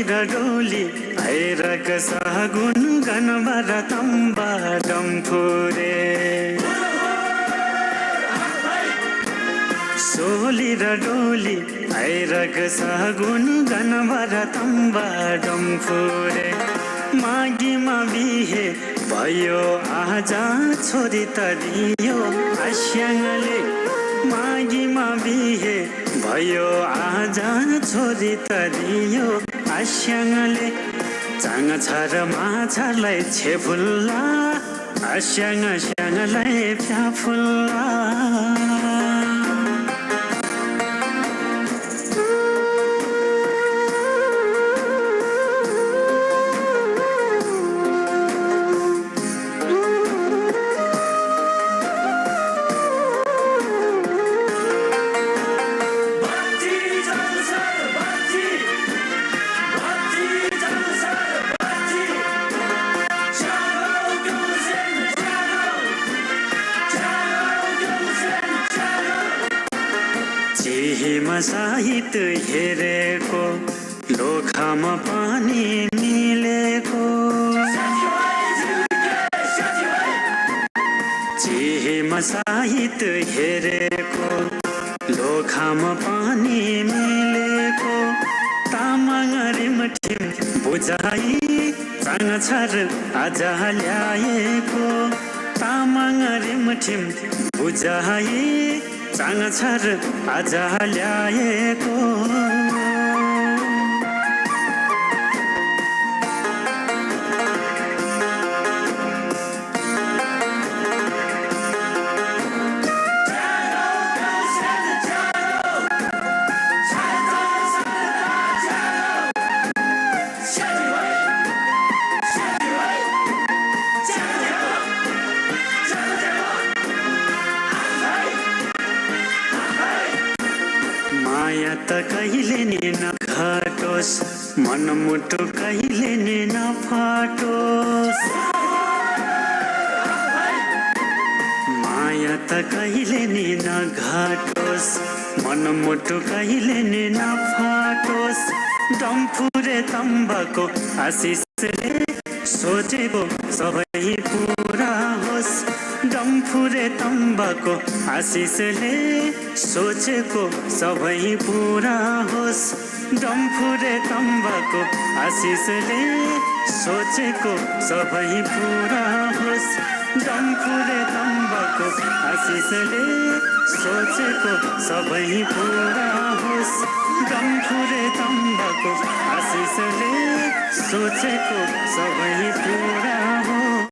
र डोली आइरक सगुन गनबर तम्बा डम्फुरे सोली र डोली आइरक सगुन गनबर तम्बा डम्फुरे मागीमा बिहे भयो आजा छोरी तरियो आस्याङले मागीमा बिहे भयो आजा छोरी तरियो आस्याङले चाङ छ र माछालाई छेफुल्ला आस्याङ स्याङलाई प्याफुल्ला साहित्य हेरेको लोखामा पानी मिलेको चिहेमा साहित्य हेरेको लोखामा पानी मिलेको तामाङ रिमठिम बुझाइ चाङ छर आज ल्याएको तामाङ रिमठिम बुझाइ चाङ छर आज ल्याएको त कहिले नि नघटोस् मनमुटु कहिले नि नफाटोस् माया त कहिले नि नघटोस् मनमुटु कहिले नि नफाटोस् डम्फुरे तम्बाको आशिषले सोचेको सबै पुरा होस् डम्फुरे तम्बाको आशिषले सोचेको सबै पुरा होस् डम्फुरे तम्बाको आशिषले सोचेको सबै पुरा होस् डम्फुरे तम्बाको आशिषले सोचेको सबै पुरा होस् डम्फुरे तम्बाको आशिषले सोचेको सबै पुरा होस्